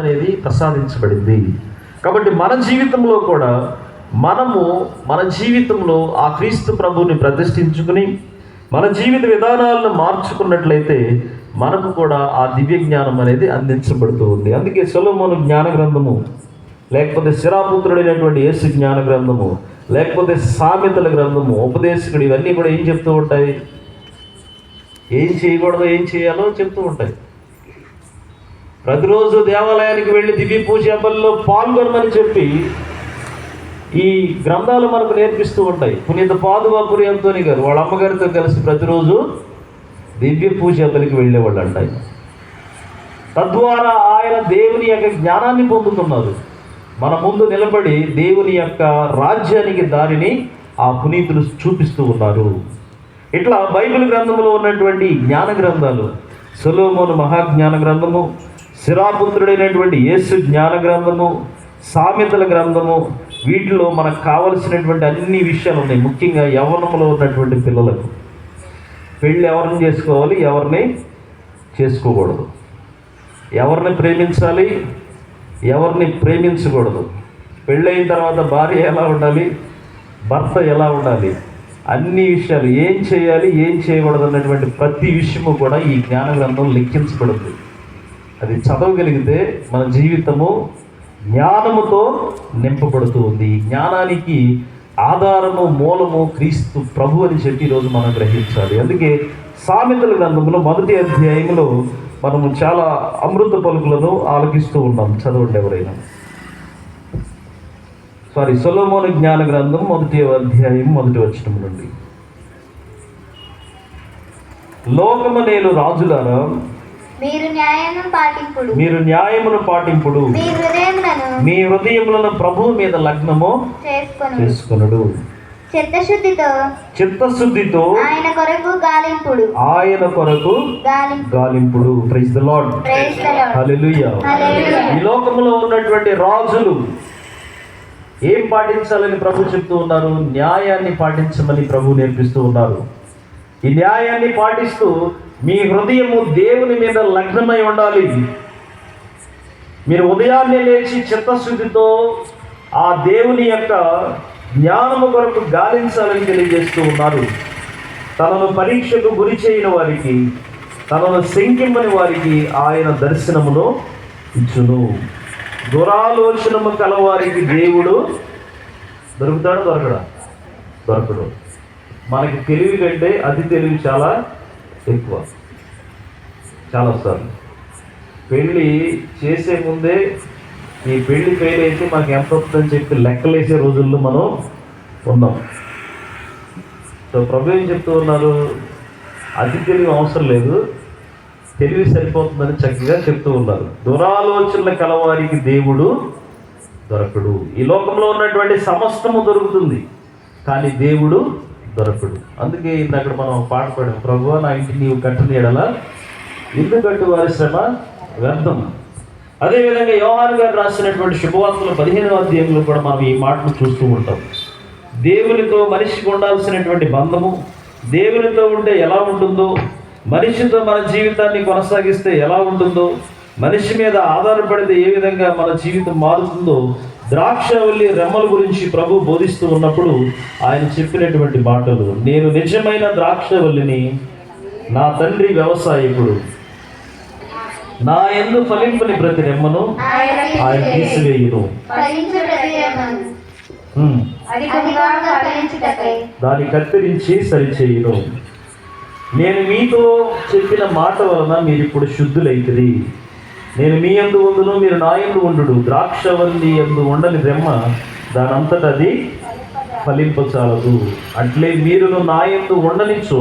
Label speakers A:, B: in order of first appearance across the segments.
A: అనేది ప్రసాదించబడింది. కాబట్టి మన జీవితంలో కూడా మన జీవితంలో ఆ క్రీస్తు ప్రభువుని ప్రతిష్ఠించుకుని మన జీవిత విధానాలను మార్చుకున్నట్లయితే మనకు కూడా ఆ దివ్య జ్ఞానం అనేది అందించబడుతూ ఉంది. అందుకే సొలొమోను జ్ఞాన గ్రంథము, లేకపోతే శిరాపుత్రుడైనటువంటి యేసు జ్ఞాన గ్రంథము, లేకపోతే సామెతల గ్రంథము, ఉపదేశకుడు, ఇవన్నీ కూడా ఏం చెప్తూ ఉంటాయి? ఏం చేయకూడదో ఏం చేయాలో చెప్తూ ఉంటాయి. ప్రతిరోజు దేవాలయానికి వెళ్ళి దివ్య పూజ బలిలో పాల్గొనమని చెప్పి ఈ గ్రంథాలు మనకు నేర్పిస్తూ ఉంటాయి. పునీత పాదువాపురి అంతోని గారు వాళ్ళ అమ్మగారితో కలిసి ప్రతిరోజు దివ్య పూజ బలికి వెళ్ళేవాళ్ళు అంటాయి. తద్వారా ఆయన దేవుని యొక్క జ్ఞానాన్ని పొందుతున్నారు. మన ముందు నిలబడి దేవుని యొక్క రాజ్యానికి దారిని ఆ పునీతులు చూపిస్తూ ఉన్నారు. ఇట్లా బైబిల్ గ్రంథంలో ఉన్నటువంటి జ్ఞాన గ్రంథాలు, సొలొమోను మహాజ్ఞాన గ్రంథము, శిరాపుత్రుడైనటువంటి యేసు జ్ఞాన గ్రంథము, సామెతల గ్రంథము, వీటిలో మనకు కావలసినటువంటి అన్ని విషయాలు ఉన్నాయి. ముఖ్యంగా యవ్వనంలో ఉన్నటువంటి పిల్లలకు పెళ్ళి ఎవరిని చేసుకోవాలి, ఎవరిని చేసుకోకూడదు, ఎవరిని ప్రేమించాలి, ఎవరిని ప్రేమించకూడదు, పెళ్ళైన తర్వాత భార్య ఎలా ఉండాలి, భర్త ఎలా ఉండాలి, అన్ని విషయాలు, ఏం చేయాలి ఏం చేయకూడదు అన్నటువంటి ప్రతి విషయము కూడా ఈ జ్ఞాన గ్రంథం లెక్కించబడుతుంది. అది చదవగలిగితే మన జీవితము జ్ఞానముతో నింపబడుతూ ఉంది. ఈ జ్ఞానానికి ఆధారము, మూలము క్రీస్తు ప్రభు అని చెప్పి ఈరోజు మనం గ్రహించాలి. అందుకే సామెతల గ్రంథంలో 1వ అధ్యాయంలో మనము చాలా అమృత పలుకులను ఆలకిస్తూ ఉన్నాం. చదవండి ఎవరైనా. సొలొమోను జ్ఞాన గ్రంథం 1వ అధ్యాయం 1వ వచనం నుండి. లోకము నేలు రాజులారా, మీరు న్యాయమును పాటింపుడు, మీ హృదయములను ప్రభువు మీద లగ్నము చేసుకొనుడు, చిత్తశుద్ధితో ఆయన కొరకు గాలింపుడు. Praise the lord. హల్లెలూయా. ఈ లోకములో ఉన్నటువంటి రాజులు ఏం పాటించాలని ప్రభు చెప్తూ ఉన్నారు? న్యాయాన్ని పాటించమని ప్రభు నేర్పిస్తూ ఉన్నారు. ఈ న్యాయాన్ని పాటిస్తూ మీ హృదయము దేవుని మీద లగ్నమై ఉండాలి. మీరు ఉదయాన్నే లేచి చిత్తశుద్ధితో ఆ దేవుని యొక్క జ్ఞానము కొరకు గాలించాలని తెలియజేస్తూ ఉన్నారు. తనను పరీక్షకు గురి చేయని వారికి, తనను శంకింపని వారికి ఆయన దర్శనమును ఇచ్చును. దురాలోచనము కలవారికి దేవుడు దొరకడు. మనకి తెలివి కంటే అతి తెలివి చాలా ఎక్కువ. చాలాసార్లు పెళ్ళి చేసే ముందే ఈ పెళ్ళి ఫెయిల్ అయితే మనకి ఎంత వస్తుందని చెప్పి లెక్కలేసే రోజుల్లో మనం ఉన్నాం. సో ప్రభు ఏం చెప్తూ ఉన్నారు? అతి తెలివి అవసరం లేదు, తెలివి సరిపోతుందని చక్కగా చెప్తూ ఉన్నారు. దురాలోచనల కలవారికి దేవుడు దొరకడు. ఈ లోకంలో ఉన్నటువంటి సమస్తము దొరుకుతుంది, కానీ దేవుడు దొరకడు. అందుకే అక్కడ మనం పాట పాడాం, ప్రభువా నా ఇంటి నీవు కట్టని ఎడల ఇల్లు కట్టు వారి శ్రమ వ్యర్థం. అదేవిధంగా యోహాను గారు రాసినటువంటి శుభవార్తల 15వ అధ్యాయంలో కూడా మనం ఈ మాటను చూస్తూ ఉంటాం. దేవునితో మనిషికి ఉండాల్సినటువంటి బంధము, దేవునితో ఉంటే ఎలా ఉంటుందో, మనిషితో మన జీవితాన్ని కొనసాగిస్తే ఎలా ఉంటుందో, మనిషి మీద ఆధారపడితే ఏ విధంగా మన జీవితం మారుతుందో, ద్రాక్షవల్లి రెమ్మల గురించి ప్రభు బోధిస్తూ ఉన్నప్పుడు ఆయన చెప్పినటువంటి మాటలు, నేను నిజమైన ద్రాక్షవల్లిని, నా తండ్రి వ్యవసాయకుడు, నా యందు ఫలింపని ప్రతి రెమ్మను ఆయన తీసివేయును, దాన్ని కత్తిరించి సరిచేయును. నేను మీతో చెప్పిన మాట వలన మీరు ఇప్పుడు శుద్ధులైతిరి. నేను మీ యందు ఉండును, మీరు నా యందు ఉండుడు. ద్రాక్షవల్లి యందు ఉండని రెమ్మ దానంతట అది ఫలింపచాలదు. అట్లే మీరును నా యందు ఉండనిచ్చో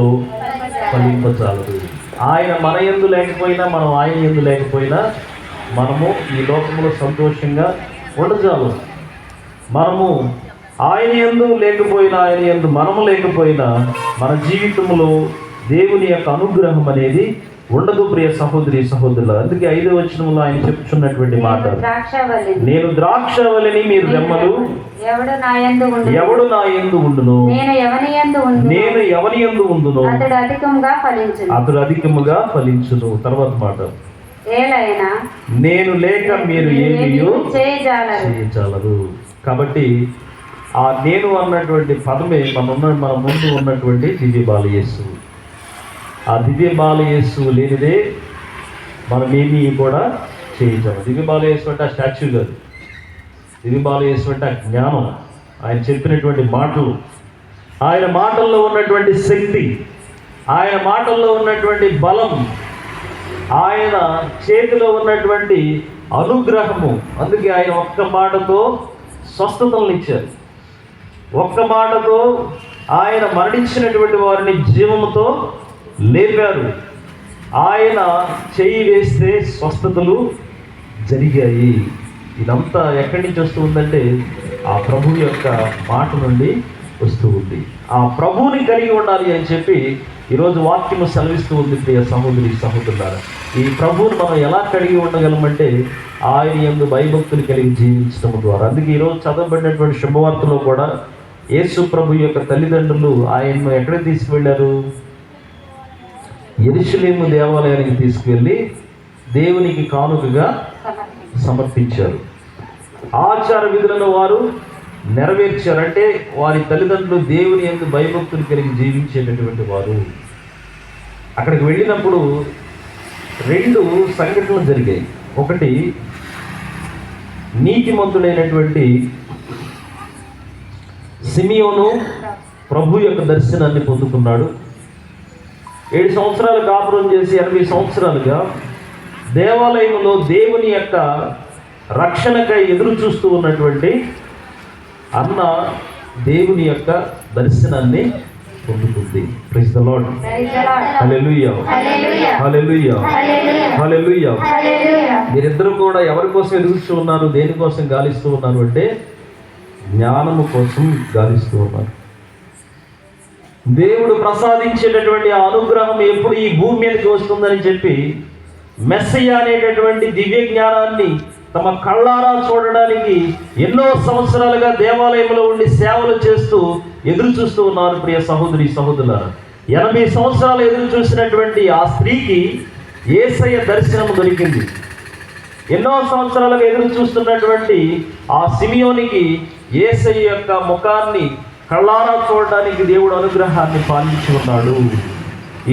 A: ఫలింపచాలదు. ఆయన మన యందు లేకపోయినా, మనం ఆయన యందు లేకపోయినా మనము ఈ లోకంలో సంతోషంగా ఉండజాలం. మనము ఆయన యందు లేకపోయినా, ఆయన యందు మనము లేకపోయినా మన జీవితంలో దేవుని యొక్క అనుగ్రహం అనేది ఉండదు. ప్రియ సహోదరి సహోదరుల, అందుకే 5వ వచనంలో ఆయన చెప్పుచున్నటువంటి మాట, నేను ద్రాక్షవల్లిని, మీరు రెమ్మలు. ఎవడు నా యందు ఉండును, నేను ఎవని యందు ఉండును, అతడు అధికముగా ఫలించును. తర్వాత మాట,
B: ఏలైనా
A: నేను లేక మీరు ఏమీ చేయజాలరు. కాబట్టి ఆ నేను అన్నటువంటి పదమే మన ముందు ఉన్నటువంటి దివ్య బాలయేసు. ఆ దివ్య బాలయేసు లేనిదే మనం ఏమీ కూడా చేయగలం. దివ్య బాలయేసు అంటే ఆ స్టాచ్యూ కాదు. దివ్య బాలయేసు అంటే ఆ జ్ఞానం, ఆయన చెప్పినటువంటి మాటలు, ఆయన మాటల్లో ఉన్నటువంటి శక్తి, ఆయన మాటల్లో ఉన్నటువంటి బలం, ఆయన చేతిలో ఉన్నటువంటి అనుగ్రహము. అందుకే ఆయన ఒక్క మాటతో స్వస్థతలను ఇచ్చారు. ఒక్క మాటతో ఆయన మరణించినటువంటి వారిని జీవముతో లేపారు. ఆయన చేయి వేస్తే స్వస్థతలు జరిగాయి. ఇదంతా ఎక్కడి నుంచి వస్తూ ఉందంటే ఆ ప్రభు యొక్క మాట నుండి వస్తూ ఉంది. ఆ ప్రభువుని కలిగి ఉండాలి అని చెప్పి ఈరోజు వాక్యము సెలవిస్తూ ఉంది. ప్రియ సహోదరి సహోదరులారా, ఈ ప్రభువుని మనం ఎలా కలిగి ఉండగలమంటే ఆయన యందు భయభక్తులు కలిగి జీవించడం ద్వారా. అందుకే ఈరోజు చదవబడినటువంటి శుభవార్తలో కూడా యేసు ప్రభు యొక్క తల్లిదండ్రులు ఆయన్ను ఎక్కడికి తీసుకువెళ్ళారు? యెరూషలేము దేవాలయానికి తీసుకువెళ్ళి దేవునికి కానుకగా సమర్పించారు. ఆచార విధులను వారు నెరవేర్చారు. అంటే వారి తల్లిదండ్రులు దేవుని యందు భయభక్తులు కలిగి జీవించేటటువంటి వారు. అక్కడికి వెళ్ళినప్పుడు 2 సంఘటనలు జరిగాయి. ఒకటి, నీతిమంతుడైనటువంటి సిమియోను ప్రభు యొక్క దర్శనాన్ని పొందుకున్నాడు. 7 సంవత్సరాలు కాపురం చేసి 80 సంవత్సరాలుగా దేవాలయంలో దేవుని యొక్క రక్షణకై ఎదురు చూస్తూ ఉన్నటువంటి అన్న దేవుని యొక్క దర్శనాన్ని పొందుతుంది. Praise the lord. Hallelujah, hallelujah, hallelujah. మీరిద్దరూ కూడా ఎవరి కోసం ఎదుగుతూ ఉన్నారు? దేనికోసం గాలిస్తూ ఉన్నారు అంటే జ్ఞానము కోసం గాలిస్తూ ఉన్నారు. దేవుడు ప్రసాదించేటటువంటి ఆ అనుగ్రహం ఎప్పుడు ఈ భూమి మీదకి వస్తుందని చెప్పి మెస్సయ్య అనేటటువంటి దివ్య జ్ఞానాన్ని తమ కళ్ళారా చూడడానికి ఎన్నో సంవత్సరాలుగా దేవాలయంలో ఉండి సేవలు చేస్తూ ఎదురు చూస్తూ ఉన్నారు. ప్రియ సహోదరి సహోదరులారా, 80 సంవత్సరాలు ఎదురు చూసినటువంటి ఆ స్త్రీకి యేసయ్య దర్శనం దొరికింది. ఎన్నో సంవత్సరాలుగా ఎదురు చూస్తున్నటువంటి ఆ సిమియోనికి యేసయ్య యొక్క ముఖాన్ని కళ్ళారా చూడడానికి దేవుడు అనుగ్రహాన్ని పాలించి ఉన్నాడు.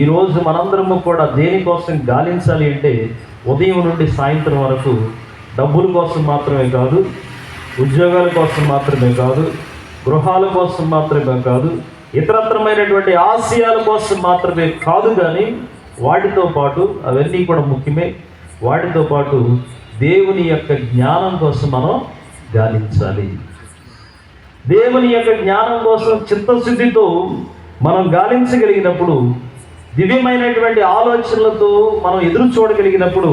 A: ఈరోజు మనందరము కూడా దేనికోసం గాలించాలి అంటే ఉదయం నుండి సాయంత్రం వరకు డబ్బుల కోసం మాత్రమే కాదు, ఉద్యోగాల కోసం మాత్రమే కాదు, గృహాల కోసం మాత్రమే కాదు, ఇతరత్రమైనటువంటి ఆశయాల కోసం మాత్రమే కాదు, కానీ వాటితో పాటు అవన్నీ కూడా ముఖ్యమే. వాటితో పాటు దేవుని యొక్క జ్ఞానం కోసం మనం గాలించాలి. దేవుని యొక్క జ్ఞానం కోసం చిత్తశుద్ధితో మనం గాలించగలిగినప్పుడు, దివ్యమైనటువంటి ఆలోచనలతో మనం ఎదురు చూడగలిగినప్పుడు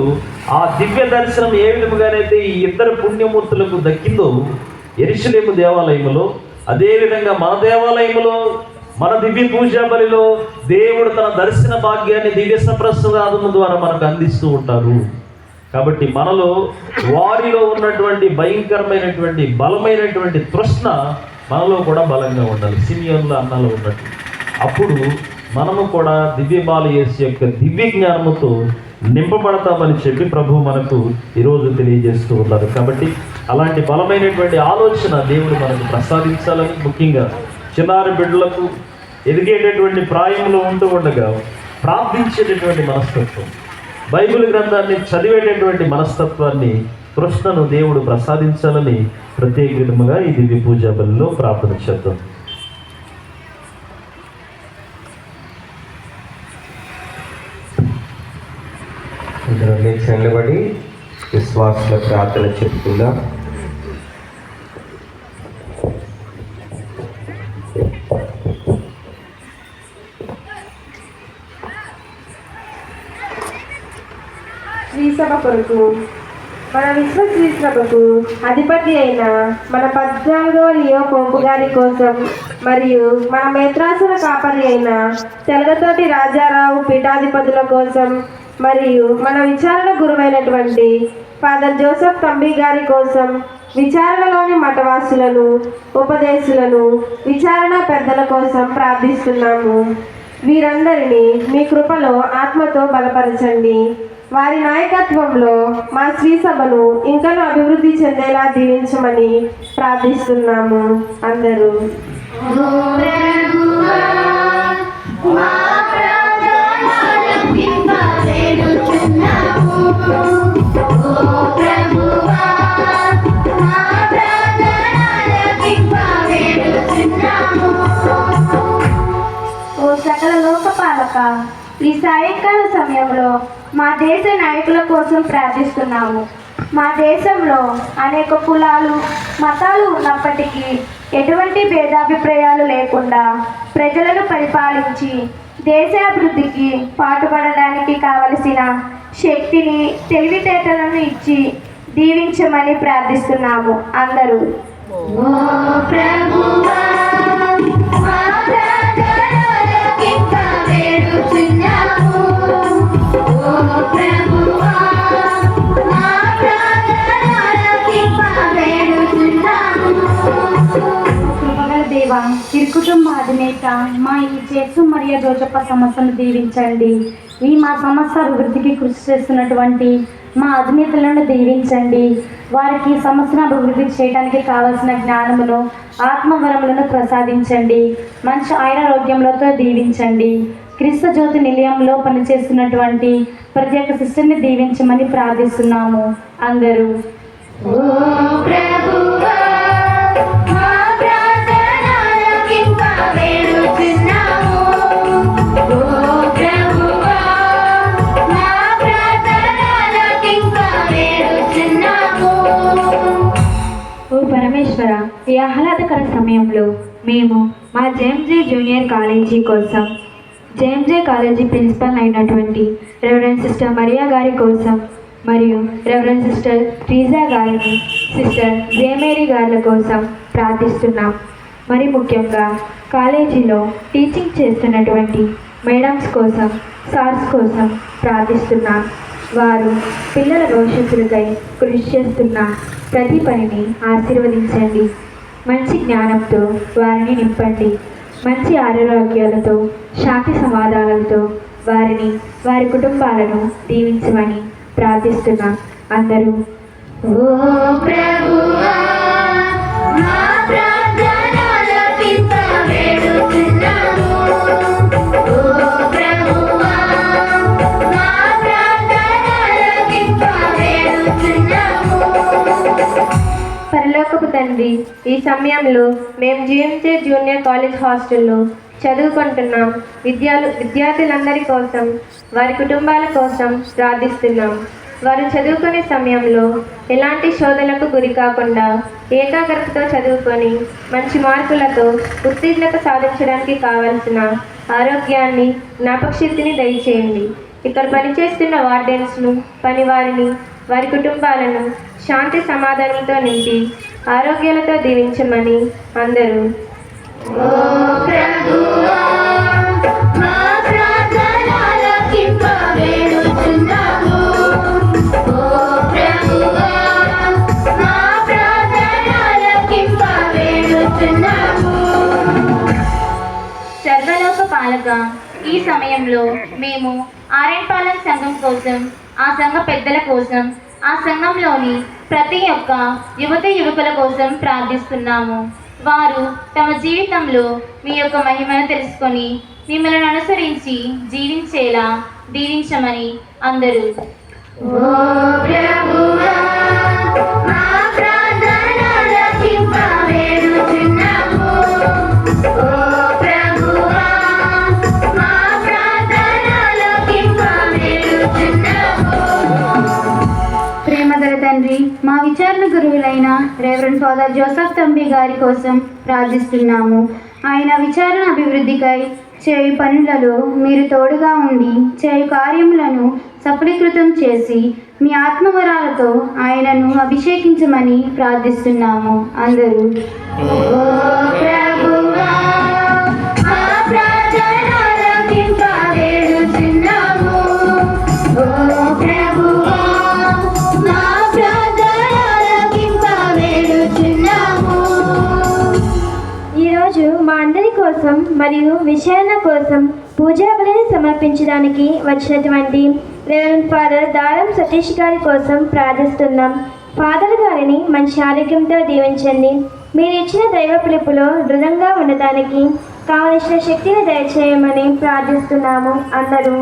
A: ఆ దివ్య దర్శనం ఏ విధముగానైతే ఈ 2 పుణ్యమూర్తులకు దక్కిందో యెరూషలేము దేవాలయములో, అదేవిధంగా మన దేవాలయములో మన దివ్య పూజా బలిలో దేవుడు తన దర్శన భాగ్యాన్ని దివ్య సప్రసాదము ద్వారా మనకు అందిస్తూ ఉంటారు. కాబట్టి మనలో వారిలో ఉన్నటువంటి భయంకరమైనటువంటి బలమైనటువంటి తృష్ణ మనలో కూడా బలంగా ఉండాలి. సిమియోనుల అన్నలో ఉన్నట్టు. అప్పుడు మనము కూడా దివ్య బాలయేసు యొక్క దివ్య జ్ఞానముతో నింపబడతామని చెప్పి ప్రభు మనకు ఈరోజు తెలియజేస్తూ ఉన్నారు. కాబట్టి అలాంటి బలమైనటువంటి ఆలోచన దేవుడు మనకు ప్రసాదించాలని, ముఖ్యంగా చిన్నారి బిడ్డలకు ఎదిగేటటువంటి ప్రాయంలో ఉంటూ ఉండగా ప్రార్థించేటటువంటి మనస్తత్వం, బైబిల్ గ్రంథాన్ని చదివేటటువంటి మనస్తత్వాన్ని, కృష్ణను దేవుడు ప్రసాదించాలని ప్రత్యేక విధముగా ఈ దివ్య పూజా బలిలో ప్రార్థన చేద్దాం.
C: నిలబడి విశ్వాసుల ప్రార్థన చెప్పుకుందాం.
D: శ్రీసభ కొరకు మన విశ్వశ్రీసభకు అధిపతి అయిన మన 14వ లియో పోపు గారి కోసం మరియు మన మేత్రాసన కాపరి అయిన తెలగతోటి రాజారావు పీఠాధిపతుల కోసం మరియు మన విచారణ గురువైనటువంటి ఫాదర్ జోసెఫ్ తంబి గారి కోసం, విచారణలోని మఠవాసులను, ఉపదేశులను, విచారణ పెద్దల కోసం ప్రార్థిస్తున్నాము. వీరందరినీ మీ కృపలో ఆత్మతో బలపరచండి. వారి నాయకత్వంలో మా శ్రీ సభను ఇంకనూ అభివృద్ధి చెందేలా దీవించమని ప్రార్థిస్తున్నాము. అందరూ
B: ఓ సకల లోకపాలక, ఈ సాయంకాల సమయంలో మా దేశ నాయకుల కోసం ప్రార్థిస్తున్నాము. మా దేశంలో అనేక కులాలు మతాలు ఉన్నప్పటికీ ఎటువంటి భేదాభిప్రాయాలు లేకుండా ప్రజలను పరిపాలించి దేశాభివృద్ధికి పాటుపడడానికి కావలసిన శక్తిని తెలివితేటలను ఇచ్చి దీవించమని ప్రార్థిస్తున్నాము. అందరూ
E: కృపగల దేవ, తిరుకుటుంబ అధినేత మా ఈ జేసు మరియా జోసెఫ్ సంస్థను దీవించండి. ఈ మా సంస్థ అభివృద్ధికి కృషి చేస్తున్నటువంటి మా అధినేతలను దీవించండి. వారికి సంస్థను అభివృద్ధి చేయడానికి కావలసిన జ్ఞానమును ఆత్మవరములను ప్రసాదించండి. మంచి ఆయురారోగ్యములతో దీవించండి. క్రీస్తు జ్యోతి నిలయంలో పనిచేస్తున్నటువంటి ప్రతి ఒక్క సిస్టర్ని దీవించమని ప్రార్థిస్తున్నాము. అందరూ
F: పరమేశ్వర, ఈ ఆహ్లాదకర సమయంలో మేము మా జేఎంజే జూనియర్ కాలేజీ కోసం జేఎంజే కాలేజీ ప్రిన్సిపల్ అయినటువంటి రెవరెండ్ సిస్టర్ మరియా గారి కోసం మరియు రెవరెండ్ సిస్టర్ రీజా గారిని, సిస్టర్ జేమేరీ గారి కోసం ప్రార్థిస్తున్నాం. మరి ముఖ్యంగా కాలేజీలో టీచింగ్ చేస్తున్నటువంటి మేడమ్స్ కోసం, సార్స్ కోసం ప్రార్థిస్తున్నాం. వారు పిల్లల భవిష్యత్తులకై కృషి చేస్తున్న ప్రతి పనిని ఆశీర్వదించండి. మంచి జ్ఞానంతో వారిని నింపండి. మంచి ఆరోగ్యాలతో, శాంతి సమాధానాలతో వారిని, వారి కుటుంబాలను దీవించమని ప్రార్థిస్తున్నాం. అందరూ
D: పరలోకపు తండ్రి, ఈ సమయంలో మేము జీఎంజే జూనియర్ కాలేజ్ హాస్టల్లో చదువుకుంటున్నాం విద్యార్థులందరి కోసం, వారి కుటుంబాల కోసం ప్రార్థిస్తున్నాం. వారు చదువుకునే సమయంలో ఎలాంటి శోధనలకు గురి కాకుండా ఏకాగ్రతతో చదువుకొని మంచి మార్కులతో ఉత్తీర్ణత సాధించడానికి కావలసిన ఆరోగ్యాన్ని, జ్ఞాపకశక్తిని దయచేయండి. ఇక్కడ పనిచేస్తున్న వార్డెన్స్ను, పనివారిని, వారి కుటుంబాలను శాంతి సమాధానంతో నింపి ఆరోగ్యాలతో దీవించమని అందరూ
B: సర్వలోక పాలక, ఈ సమయంలో మేము ఆర్ఎన్ సంఘం కోసం, ఆ సంఘ పెద్దల కోసం, ఆ సంఘంలోని ప్రతి ఒక్క యువకుల కోసం ప్రార్థిస్తున్నాము. వారు తమ జీవితంలో మీ యొక్క మహిమను తెలుసుకొని మిమ్మల్ని అనుసరించి జీవించేలా దీవించమని అందరూ
E: ప్రేమగల తండ్రి, మా విచారణ గురువులైన రెవరెండ్ ఫాదర్ జోసెఫ్ తంబి గారి కోసం ప్రార్థిస్తున్నాము. ఆయన విచారణ అభివృద్ధికై చేయు పనులలో మీరు తోడుగా ఉండి చేయు కార్యములను సఫలీకృతం చేసి మీ ఆత్మవరాలతో ఆయనను అభిషేకించమని ప్రార్థిస్తున్నాము. అందరూ
B: ఈరోజు మా అందరి కోసం మరియు విచారణ కోసం
G: పూజా బలిని సమర్పించడానికి వచ్చినటువంటి రెవరెండ్ ఫాదర్ దారం సతీష్ గారి కోసం ప్రార్థిస్తున్నాం. ఫాదర్ గారిని మంచి ఆరోగ్యంతో దీవించండి. మీరు ఇచ్చిన దైవ పిలుపులో దృఢంగా ఉండటానికి కావలసిన శక్తిని దయచేయమని ప్రార్థిస్తున్నాము. అందరూ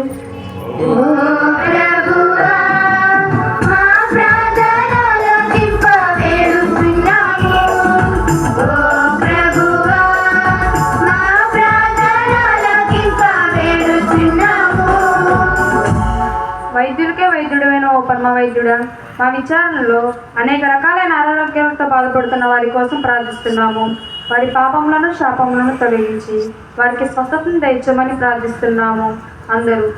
H: వైద్యుడికే వైద్యుడైన ఓ పరమ వైద్యుడా, మా విచారణలో అనేక రకాలైన అనారోగ్యాలతో బాధపడుతున్న వారి కోసం ప్రార్థిస్తున్నాము. వారి పాపములను శాపములను తొలగించి వారికి స్వస్థతను దయచేయమని ప్రార్థిస్తున్నాము. అందరూ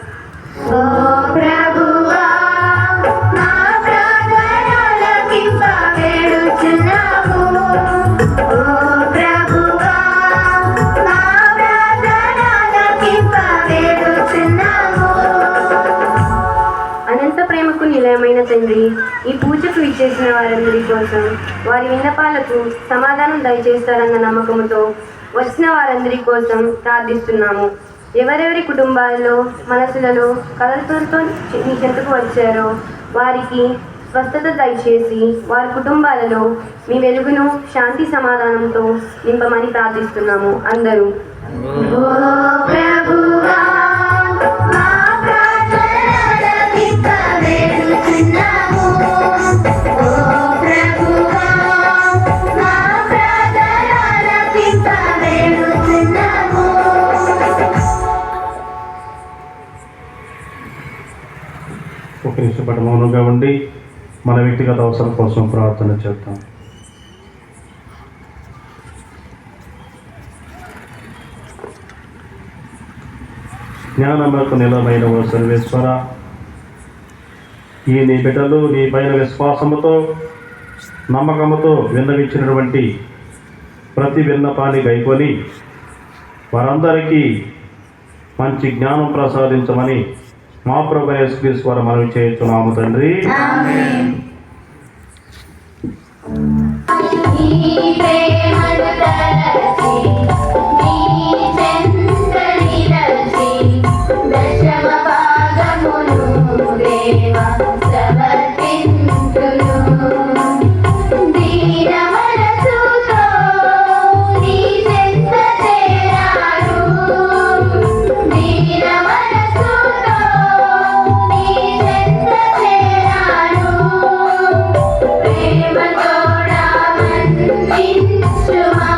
I: అనంత ప్రేమకు నిలయమైన తండ్రి, ఈ పూజకు విచ్చేసిన వారందరి కోసం వారి విన్నపాలకు సమాధానం దయచేస్తారన్న నమ్మకంతో వచ్చిన వారందరి కోసం ప్రార్థిస్తున్నాము. ఎవరెవరి కుటుంబాల్లో మనసులలో కలతలతో మీ చెంతకు వచ్చారో వారికి స్వస్థత దయచేసి వారి కుటుంబాలలో మీ వెలుగును శాంతి సమాధానంతో నింపమని ప్రార్థిస్తున్నాము. అందరూ
J: ఒక నిమిషం పాటు మౌనంగా ఉండి మన వ్యక్తిగత అవసరం కోసం ప్రార్థన చేద్దాం. జ్ఞానములకు నిలమైన ఓ సర్వేశ్వర, ఈ నీ బిడ్డలు నీ పైన విశ్వాసముతో నమ్మకముతో విన్నవించినటువంటి ప్రతి విన్నపాన్ని గైకొని వారందరికీ మంచి జ్ఞానం ప్రసాదించమని మా ప్రభు యేసుక్రీస్తు వారు మనవి చేయుచున్నాము తండ్రి.
B: ప్రేమ తోడా మన్నించుమా.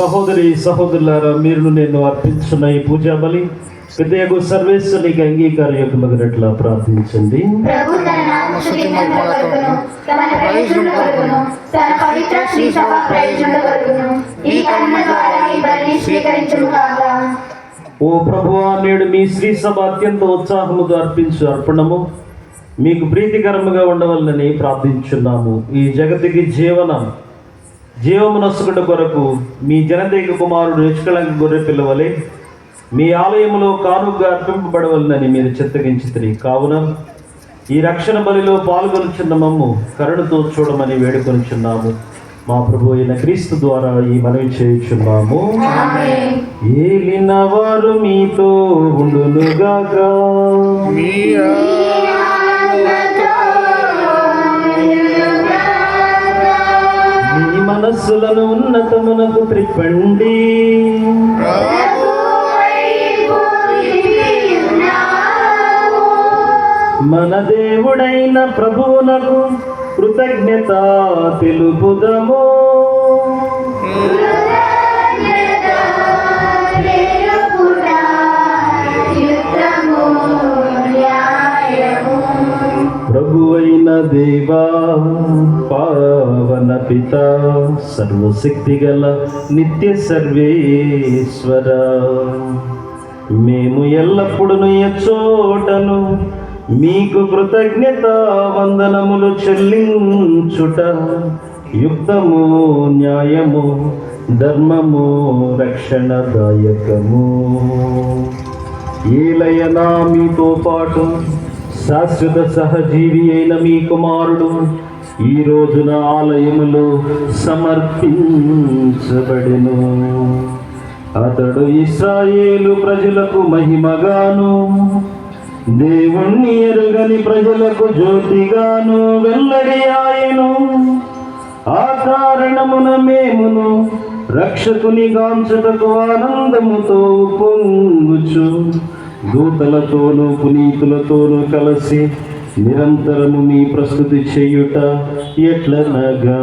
A: సహోదరి సహోదరులారా, మీరు నేను అర్పించున్న ఈ పూజా బలి పెద్దయగు సర్వేశ్వరునికి అంగీకారయోగ్యమగినట్లా ప్రార్థించండి.
B: ప్రభు తన నామస్తుతినందుల కొరకును, తన ప్రయోజనముల కొరకును, తన పవిత్ర శ్రీ సభ ప్రయోజనముల కొరకును ఈ కరుణ ద్వారా ఈ బలిని స్వీకరించుగాక.
A: ఓ ప్రభువా, నేడు మీ శ్రీ సభ అత్యంత ఉత్సాహముతో అర్పించు అర్పణము మీకు ప్రీతికరముగా ఉండవలనని ప్రార్థించున్నాము. ఈ జగతికి జీవమునొసగుట కొరకు మీ జనదేక కుమారుడు నిష్కళంక గొర్రె పిల్లవలే మీ ఆలయములో కానుకగా అర్పింపబడవలనని మీరు చిత్తగించితిరి. కావున ఈ రక్షణ బలిలో పాల్గొనుచున్న మమ్ము కరుణతో చూడమని వేడుకొనుచున్నాము. మా ప్రభు అయిన క్రీస్తు ద్వారా ఈ మనవి చేయుచున్నాము. ఏలిన వారు మీతో ఉండునుగాక. మీ మనస్సులను ఉన్నతమునకు త్రిప్పండి. మన దేవుడైన ప్రభువునకు కృతజ్ఞత తెలుపుదము. ప్రభువైన దేవా, పావన పిత, సర్వశక్తి గల నిత్య సర్వేశ్వర, మేము ఎల్లప్పుడూ ఎచ్చోటను మీకు కృతజ్ఞత వందనములు చెల్లించుట యుక్తము, న్యాయము, ధర్మము, రక్షణదాయకము. ఏలయనా మీతో పాటు శాశ్వత సహజీవి అయిన మీ కుమారుడు ఈ రోజున ఆలయములో సమర్పించబడెను. అతడు ఇశ్రాయేలు ప్రజలకు మహిమగాను, దేవుణ్ణి ఎరుగని ప్రజలకు జ్యోతిగాను వెల్లడి ఆయను. ఆ కారణమున మేమును రక్షకుని గాంచుటకు ఆనందముతో పొంగుచు దూతలతోనూ పునీతులతోనూ కలిసి నిరంతరము మీ ప్రస్తుతి చేయుట ఎట్లనగా,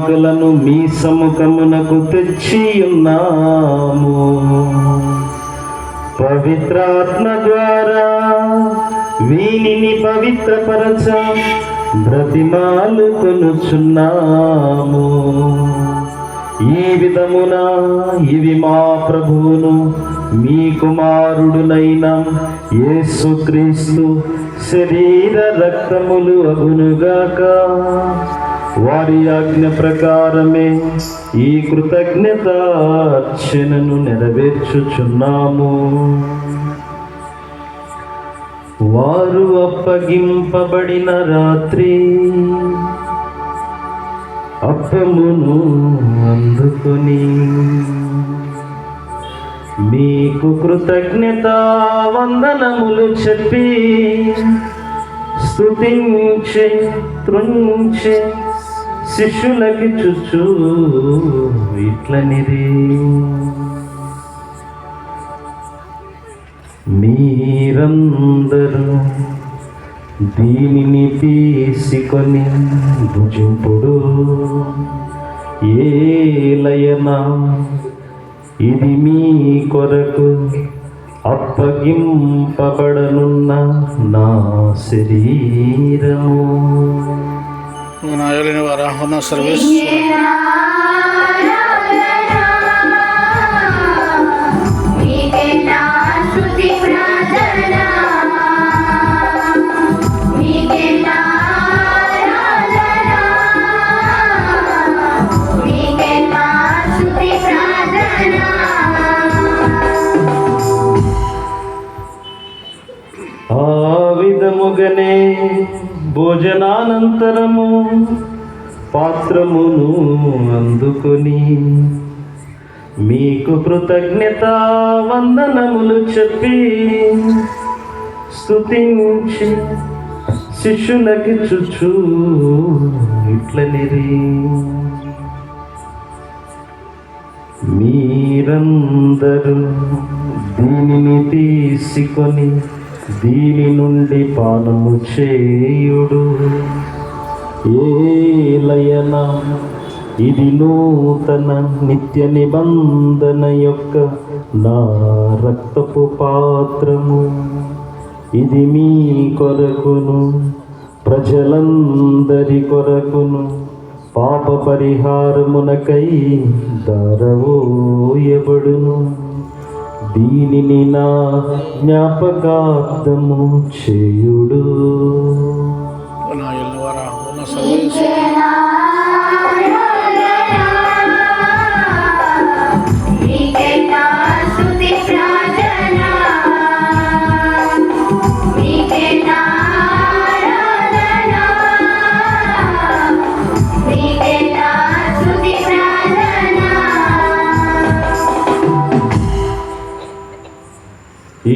A: కానుకలను మీ సముఖమునకు తెచ్చి ఉన్నాము. పవిత్రాత్మ ద్వారా వీనిని పవిత్రపరచ బ్రతిమాలుకొనుచున్నాము. ఈ విధమున ఇవి మా ప్రభువును మీ కుమారుడునైన యేసుక్రీస్తు శరీర రక్తములు అగునుగాక. వారి ఆజ్ఞ ప్రకారమే ఈ కృతజ్ఞతార్చనను నెరవేర్చుచున్నాము. వారు అప్పగింపబడిన రాత్రి అప్పమును అందుకొని మీకు కృతజ్ఞతా వందనములు చెప్పి స్తుతించి త్రుంచి శిష్యులకి చుచ్చు ఇట్లనిది, మీరందరూ దీనిని తీసుకొని భుజింపుడు. ఏలయనా ఇది మీ కొరకు అప్పగింపబడనున్న నా శరీరము.
B: సర్వీస్
A: ఆ విధముగానే భోజనానంతరము పాత్రమును అందుకొని మీకు కృతజ్ఞతా వందనములు చెప్పి స్తుతించి శిష్యులకి చుచ్చు ఇట్లనిది, మీరందరూ దీనిని తీసుకొని దీని నుండి పానము చేయుడు. ఏలయనా ఇది నూతన నిత్య నిబంధన యొక్క నా రక్తపు పాత్రము. ఇది మీ కొరకును ప్రజలందరి కొరకును పాప పరిహారమునకై దారవోయబడును. దీనిని నా జ్ఞాపకార్థము చేయుడు.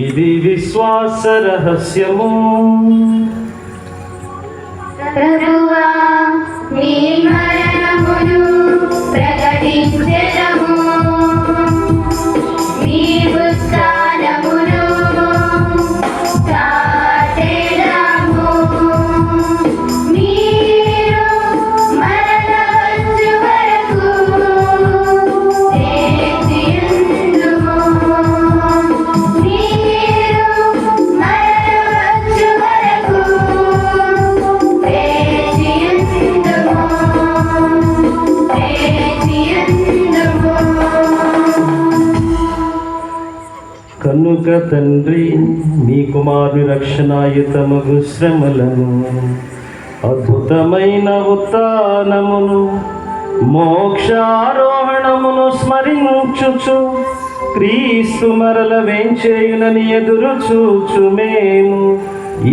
A: ఇది విశ్వాస రహస్యము.
B: ప్రభువా మీ మరణమును ప్రకటించెదము, మీ ఉత్థానమును చాటెదము. మీరు మరణవచ్చు వరకు వేచియుందుము. మీరు మరణవచ్చు వరకు
A: కనుక తండ్రి మీ కుమారుని రక్షణాయుతమగు శ్రమలను అద్భుతమైన ఉత్థానమును మోక్షారోహణమును స్మరించుచు క్రీస్తు మరల వేంచేయునని ఎదురు చూచు మేము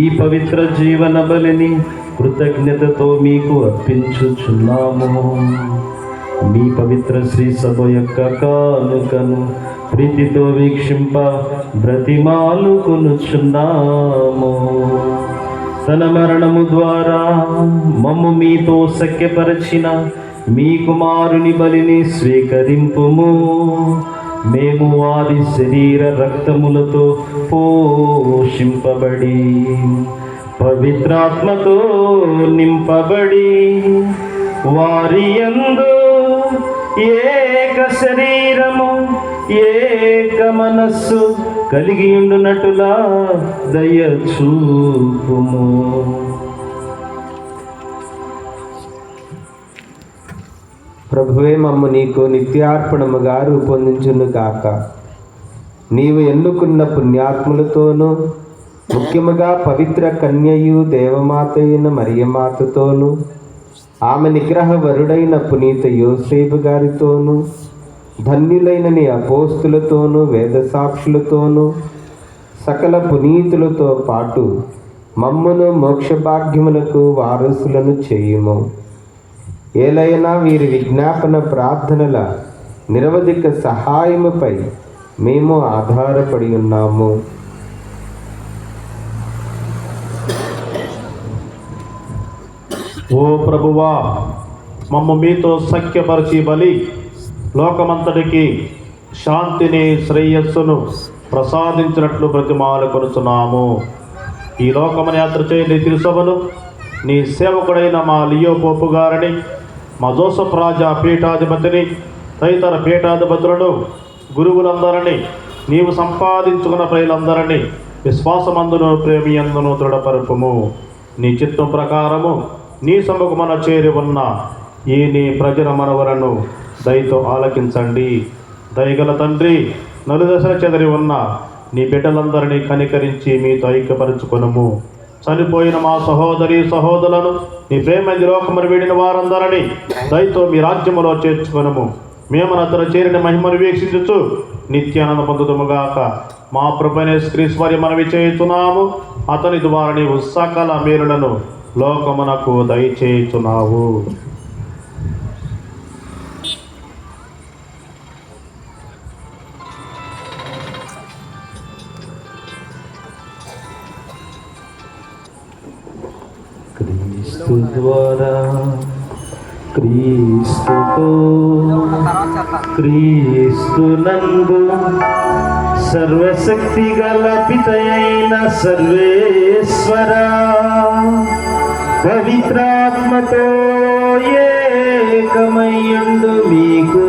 A: ఈ పవిత్ర జీవన బలిని కృతజ్ఞతతో మీకు అర్పించుచున్నాము. మీ పవిత్ర శ్రీ సభ యొక్క కానుకను ప్రీతితో వీక్షింప బ్రతిమాలుకొనుచున్నాము. తన మరణము ద్వారా మమ్ము మీతో సఖ్యపరచిన మీ కుమారుని బలిని స్వీకరింపుము. మేము వారి శరీర రక్తములతో పోషింపబడి పవిత్రాత్మతో నింపబడి వారి యందు ఏక శరీరము ఏక మనస్సు కలిగి ఉండునట్టులా దయ చూపుము.
C: ప్రభువే మమ్ము నీకు నిత్యార్పణముగా రూపొందించును గాక. నీవు ఎన్నుకున్న పుణ్యాత్ములతోనూ ముఖ్యముగా పవిత్ర కన్యయు దేవమాత అయిన మరియమాతతోనూ ఆమె నిగ్రహ వరుడైన పునీత యోసేపు గారితోనూ ధన్యులైన నీ అపోస్తులతోనూ వేదసాక్షులతోనూ సకల పునీతులతో పాటు మమ్మును మోక్షభాగ్యములకు వారసులను చేయుము. ఏలైనా వీరి విజ్ఞాపన ప్రార్థనల నిరవధిక సహాయముపై మేము ఆధారపడి ఉన్నాము.
J: ఓ ప్రభువా, మమ్మ మీతో సఖ్యపరిచి బలి లోకమంతటికి శాంతిని శ్రేయస్సును ప్రసాదించినట్లు బ్రతిమాలు కొనుచున్నాము. ఈ లోకమని యాత్ర చేయని తిరుసభను నీ సేవకుడైన మా లియో పోపు గారిని, మా జోసఫ్ రాజా పీఠాధిపతిని, తదితర పీఠాధిపతులను, గురువులందరినీ, నీవు సంపాదించుకున్న ప్రజలందరినీ విశ్వాసమందును ప్రేమియందును దృఢపరుపుము. నీ చిత్తం ప్రకారము నీ సముఖమున చేరి ఉన్న ఈ నీ ప్రజల మనవలను దయతో ఆలకించండి. దయగల తండ్రి, నలుదశల చెదరి ఉన్న నీ బిడ్డలందరినీ కనికరించి మీతో ఐక్యపరుచుకొనుము. చనిపోయిన మా సహోదరి సహోదరులను నీ ప్రేమ లోకమును వీడిన వారందరినీ దయతో మీ రాజ్యములో చేర్చుకొనుము. మేము అతను చేరిన మహిమను వీక్షించుచు నిత్యానంద పొందుదుముగాక. మా ప్రభువైన యేసుక్రీస్తు వారి మనవి చేయుచున్నాము. అతని ద్వారా నీవు సకల మేలులను లోకమునకు దయచేయుచున్నావు.
A: క్రీస్తు ద్వారా క్రీస్తుతో క్రీస్తునందు సర్వశక్తి గల పితయైన సర్వేశ్వర పవిత్రాత్మతో ఏకమయ్యుండు మీకు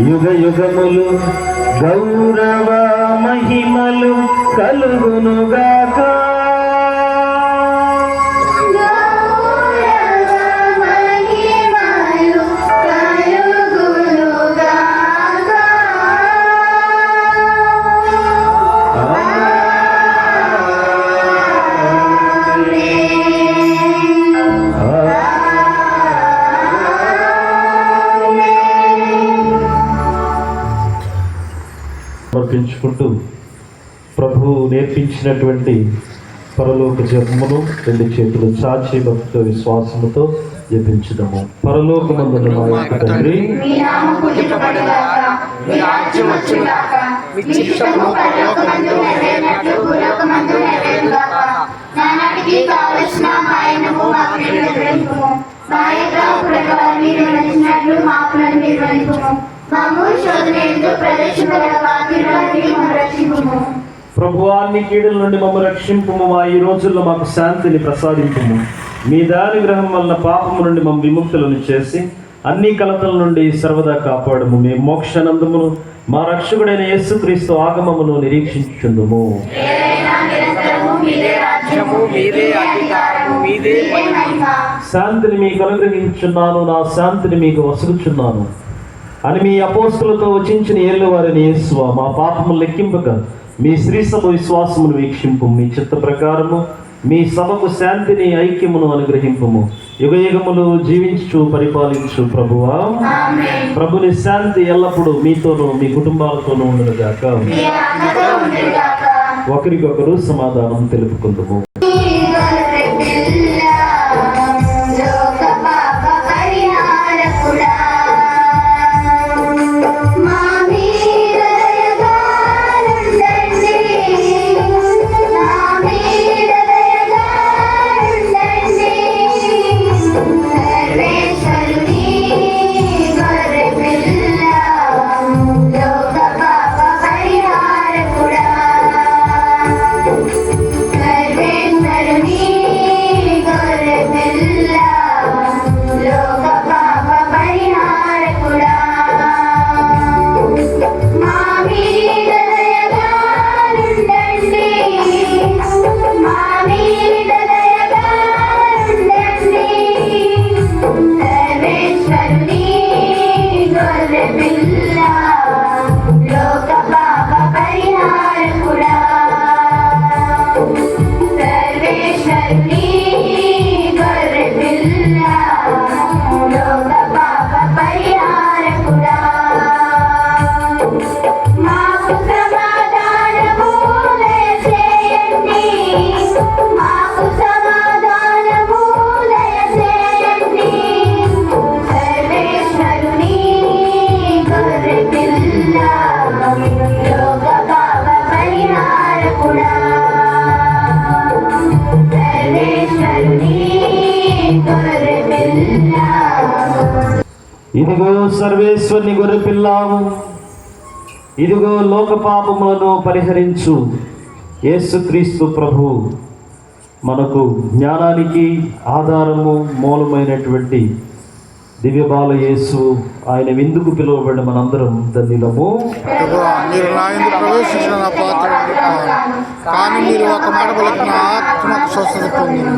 A: యుగ యుగములు గౌరవ మహిమలు కలుగునుగాక. సమర్పించుకుంటూ ప్రభువు నేర్పించినటువంటి పరలోక జపమును రెండు చేతులు చాచి భక్తితో విశ్వాసముతో జపించుదాము. పరలోకమందున మా యొక్క తండ్రి,
B: మీ నామము పూజింపబడుగాక, మీ రాజ్యం వచ్చుగాక, మీ చిత్తము పరలోకమందు నెరవేరినట్లు భూలోకమందు నెరవేరుగాక. నానాటికి కావలసిన ఆయనము మాకు నిర్వహించుము. మా యొక్క అప్పులను మీరు నడిచినట్లు మా అప్పులను నిర్వహించుము.
A: ప్రభువా, నీ కీడుల నుండి మమ్మల్ని రక్షింపుము. మా ఈ రోజుల్లో మాకు శాంతిని ప్రసాదింపుము. మీ దానుగ్రహం వలన పాపము నుండి మమ్మ విముక్తులను చేసి అన్ని కలతల నుండి సర్వదా కాపాడము. మేము మోక్షానందమును మా రక్షకుడైన యేసుక్రీస్తు ఆగమమును నిరీక్షించుచుందుము. శాంతిని మీకు అనుగ్రహించున్నాను, నా శాంతిని మీకు వసుగుచున్నాను అని మీ అపోస్తులతో వచించిన ఏళ్ళు వారిని యేసువా, మా పాపములు లెక్కింపక మీ శ్రీసభ విశ్వాసమును వీక్షింపు. మీ చిత్త ప్రకారము మీ సభకు శాంతిని ఐక్యమును అనుగ్రహింపుము. యుగ యుగములు జీవించు పరిపాలించు ప్రభువా. ప్రభుని శాంతి ఎల్లప్పుడూ మీతోనూ మీ కుటుంబాలతోనూ ఉండునుగాక. ఒకరికొకరు సమాధానం తెలుపుకుందుము. ఇదిగో సర్వేశ్వరుని గొర్రె పిల్లాము, ఇదిగో లోక పాపములను పరిహరించు యేసుక్రీస్తు ప్రభు, మనకు జ్ఞానానికి ఆధారము మూలమైనటువంటి దివ్యబాల యేసు, ఆయన విందుకు పిలువబడిన మనందరం ధన్యులము.
K: మీరు నా యందు ప్రవేశించిన నా పాత్ర కానీ మీరు ఒక మాట పలికిన ఆత్మకు స్వస్థత పొందిన